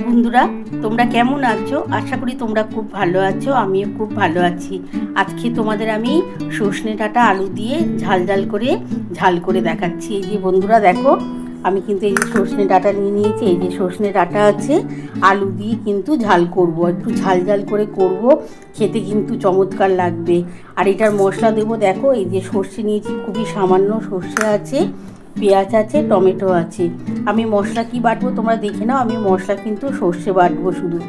বন্ধুরা, তোমরা কেমন আছো? আশা করি তোমরা খুব ভালো আছো। আমিও খুব ভালো আছি। আজকে তোমাদের আমি সজনে ডাঁটা আলু দিয়ে ঝাল করে দেখাচ্ছি। এই যে বন্ধুরা দেখো, আমি কিন্তু এই যে সজনে ডাঁটা নিয়ে নিয়েছি। এই যে সজনে ডাঁটা আছে, আলু দিয়ে কিন্তু ঝাল করব, একটু ঝাল করে করব। খেতে কিন্তু চমৎকার লাগবে। আর এটার মশলা দেবো, দেখো এই যে সর্ষে নিয়েছি, খুবই সামান্য সর্ষে আছে, পেঁয়াজ আছে, টমেটো আছে। আমি মশলা কি বাটবো তোমরা দেখে নাও। আমি মশলা কিন্তু সর্ষে বাটবো শুধু,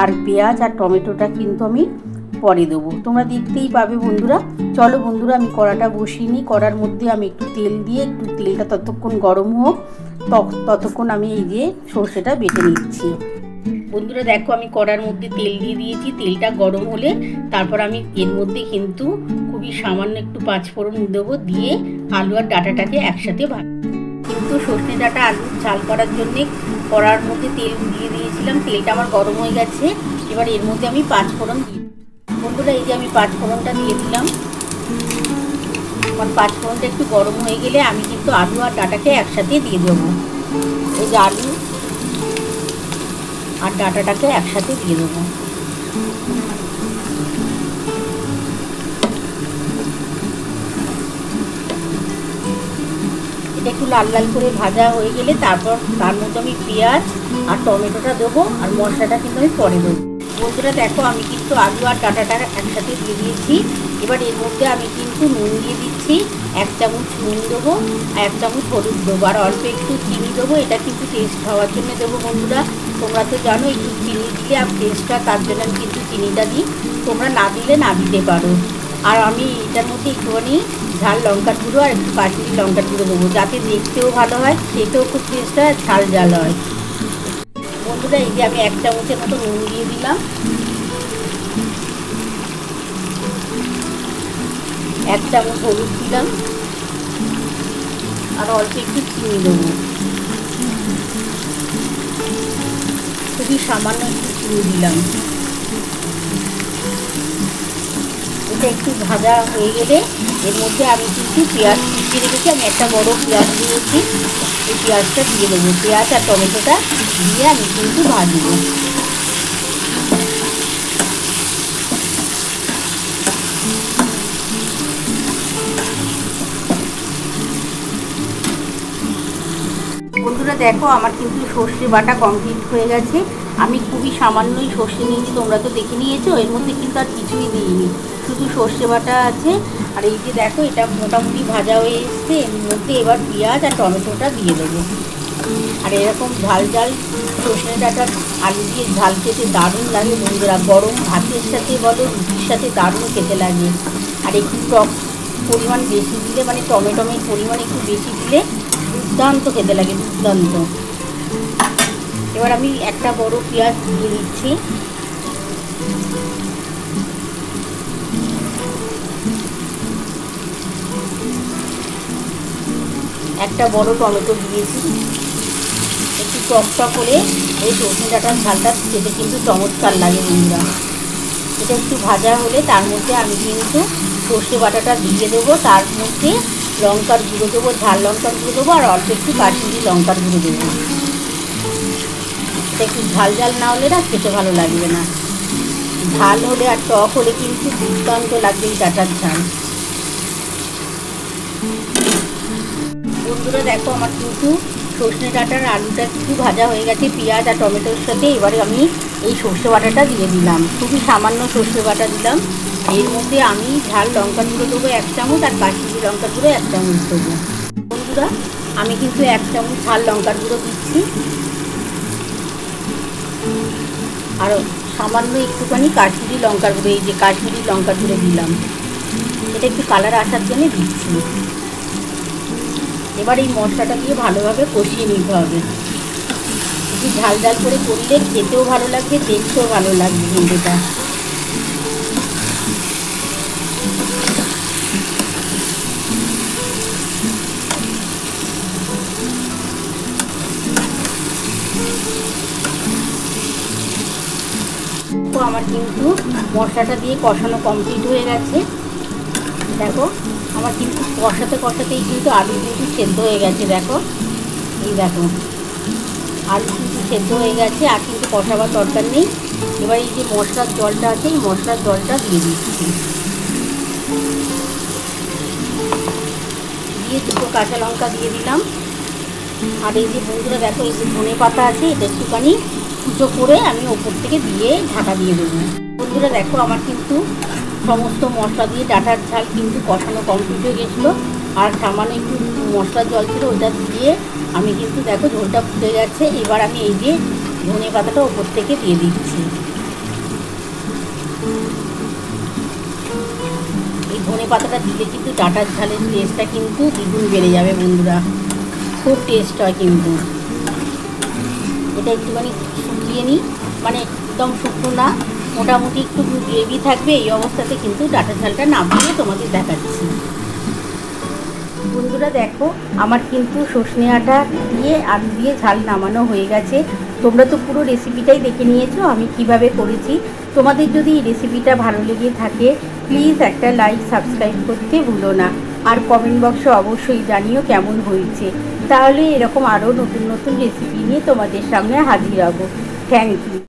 আর পেঁয়াজ আর টমেটোটা কিন্তু আমি পরে দেবো, তোমরা দেখতেই পাবে বন্ধুরা। চলো বন্ধুরা, আমি কড়াটা বসিয়ে নিই। কড়ার মধ্যে আমি একটু তেল দিয়ে, একটু তেলটা ততক্ষণ গরম হোক, ততক্ষণ আমি এই যে সর্ষেটা বেটে নিচ্ছি। বন্ধুরা দেখো, আমি কড়ার মধ্যে তেল দিয়ে দিয়েছি। তেলটা গরম হলে তারপর আমি এর মধ্যে কিন্তু খুবই সামান্য একটু পাঁচফোড়ন দেবো, দিয়ে আলু আর ডাঁটাটাকে একসাথে কিন্তু সজনে ডাঁটা আলু ঝাল করার জন্যে কড়ার মধ্যে তেল দিয়ে দিয়েছিলাম। তেলটা আমার গরম হয়ে গেছে। এবার এর মধ্যে আমি পাঁচফোড়ন দিই। বন্ধুরা এই যে আমি পাঁচফোড়নটা দিয়ে দিলাম। আমার পাঁচফোড়নটা একটু গরম হয়ে গেলে আমি কিন্তু আলু আর ডাঁটাকে একসাথে দিয়ে দেবো। এই যে আলু আর ডাঁটাটাকে একসাথে দিয়ে দেবো। এটা একটু লাল লাল করে ভাজা হয়ে গেলে তারপর তার মধ্যে আমি পেঁয়াজ আর টমেটোটা দেবো, আর মশলাটা কিন্তু আমি পরে দেবো। বন্ধুরা দেখো, আমি কিন্তু আলু আর ডাঁটাটা একসাথে দিয়ে দিয়েছি। এবার এর মধ্যে আমি কিন্তু নুন দিয়ে দিচ্ছি। 1 চামচ নুন দেবো, আর 1 চামচ হলুদ দেবো, আর অল্প একটু চিনি দেবো। এটা কিন্তু টেস্ট হওয়ার জন্য দেবো বন্ধুরা। তোমরা তো জানো একটু চিনি দিলে আর টেস্টটা, তার জন্য আমি কিন্তু চিনিটা দিই। তোমরা না দিলে না দিতে পারো। আর আমি এটার মধ্যে একটুখানি ঝাল লঙ্কার গুঁড়ো আর একটু কাশ্মীরি লঙ্কার গুঁড়ো দেবো, যাতে দেখতেও ভালো হয়, খেতেও খুব টেস্ট হয়, ঝাল হয়। বন্ধুরা এই যে আমি 1 চামচের মতো নুন দিয়ে দিলাম, 1 চামচ হলুদ দিলাম, আর অল্প একটু চিনি দেবো, খুবই সামান্য একটু চিনি দিলাম। এটা একটু ভাজা হয়ে গেলে এর মধ্যে আমি কিন্তু পেঁয়াজ কুচিয়ে রেখেছি। আমি একটা বড় পেঁয়াজ দিয়েছি, এই পেঁয়াজটা দিয়ে দেবো। পেঁয়াজ আর টমেটোটা দিয়ে আমি কিন্তু ভাজবো। বন্ধুরা দেখো, আমার কিন্তু সর্ষে বাটা কমপ্লিট হয়ে গেছে। আমি খুবই সামান্যই সর্ষে নিয়েছি, তোমরা তো দেখে নিয়েছো। এর মধ্যে কিন্তু আর কিছুই দিইনি, শুধু সর্ষে বাটা আছে। আর এই যে দেখো, এটা মোটামুটি ভাজা হয়ে এসছে। এর মধ্যে এবার পেঁয়াজ আর টমেটোটা দিয়ে দেবো। আর এরকম ঝাল সর্ষে ডাঁটার আলু দিয়ে ঝাল খেতে দারুণ লাগে বন্ধুরা। গরম ভাতের সাথে বলো, রুটির সাথে দারুণ খেতে লাগে। আর একটু টক পরিমাণ বেশি দিলে, মানে টমেটোমের পরিমাণ একটু বেশি দিলে দুর্দান্ত খেতে লাগে, দুর্দান্ত। এবার আমি একটা বড় পেঁয়াজ দিয়ে দিচ্ছি। একটা বড় টমেটো দিয়েছি। একটু টক করে এই সজনে ডাঁটার ঝালটা খেতে কিন্তু চমৎকার লাগে বন্ধুরা। এটা একটু ভাজা হলে তার মধ্যে আমি কিন্তু সর্ষে বাটাটা দিয়ে দেবো। তার মধ্যে লঙ্কার গুঁড়ো দেবো, ঝাল লঙ্কার গুঁড়ো দেবো, আর অল্প একটু কাশ্মীরি লঙ্কার গুঁড়ো দেবো। এটা একটু ঝাল না হলে না খেতে ভালো লাগবে না। ঝাল হলে আর টক হলে কিন্তু দুর্দান্ত লাগবে এই ডাঁটার ঝাল। বন্ধুরা দেখো, আমার কিন্তু সজনে ডাঁটার আলুটা একটু ভাজা হয়ে গেছে পেঁয়াজ আর টমেটোর সাথে। এবারে আমি এই সর্ষে বাটাটা দিয়ে দিলাম, খুবই সামান্য সর্ষে বাটা দিলাম। এর মধ্যে আমি ঝাল লঙ্কার গুঁড়ো দেবো 1 চামচ, আর কাশ্মীরি লঙ্কার গুঁড়ো 1 চামচ দেবো। বন্ধুরা আমি কিন্তু 1 চামচ ঝাল লঙ্কার গুঁড়ো দিচ্ছি, আর সামান্য একটুখানি কাশ্মীরি লঙ্কার গুঁড়ো, এই যে কাশ্মীরি লঙ্কার গুঁড়ো দিলাম। এটা একটু কালার আসার জন্য দিচ্ছি। এবার এই মশলাটা দিয়ে ভালোভাবে কষিয়ে নিতে হবে। একটু ঝাল করে করলে খেতেও ভালো লাগবে, দেখতেও ভালো লাগবে কিন্তু। তো আমার কিন্তু মশলাটা দিয়ে কষানো কমপ্লিট হয়ে গেছে। দেখো, আমার কিন্তু কষাতেই কিন্তু আলু কিন্তু সেদ্ধ হয়ে গেছে। দেখো, এই দেখো, আলু কিন্তু সেদ্ধ হয়ে গেছে, আর কিন্তু কষাবার দরকার নেই। এবার এই যে মশলার জলটা আছে, এই মশলার জলটা দিয়ে দিচ্ছি, দিয়ে দুটো কাঁচা লঙ্কা দিয়ে দিলাম। আর এই যে বন্ধুরা দেখো, এই যে ধনে পাতা আছে, এটা একটুখানি কুচো করে আমি ওপর থেকে দিয়ে ঢাকা দিয়ে দেবো। বন্ধুরা দেখো, আমার কিন্তু সমস্ত মশলা দিয়ে ডাঁটার ঝাল কিন্তু কষানো কমপ্লিট হয়ে গেছিলো। আর সামান্য একটু মশলার জল ছিল, ওটা দিয়ে আমি কিন্তু দেখো ঝোলটা ফুটে গেছে। এবার আমি এই যে ধনে পাতাটা ওপর থেকে দিয়ে দিচ্ছি। এই ধনে পাতাটা দিলে কিন্তু ডাঁটার ঝালের টেস্টটা কিন্তু দ্বিগুণ বেড়ে যাবে বন্ধুরা, খুব টেস্ট হয় কিন্তু। এটা একটুখানি শুকিয়ে নিই, মানে একদম শুকনো না, মোটামুটি একটু গ্রেভি থাকবে। এই অবস্থাতে কিন্তু ডাঁটার ঝালটা নামিয়ে তোমাদের দেখাচ্ছি। বন্ধুরা দেখো, আমার কিন্তু সজনে আটা দিয়ে আলু দিয়ে ঝাল নামানো হয়ে গেছে। তোমরা তো পুরো রেসিপিটাই দেখে নিয়েছো আমি কিভাবে করেছি। তোমাদের যদি এই রেসিপিটা ভালো লেগে থাকে, প্লিজ একটা লাইক সাবস্ক্রাইব করতে ভুলো না। আর কমেন্ট বক্সে অবশ্যই জানিও কেমন হয়েছে। তাহলে এরকম আরও নতুন নতুন রেসিপি নিয়ে তোমাদের সামনে হাজির হব। Thank you.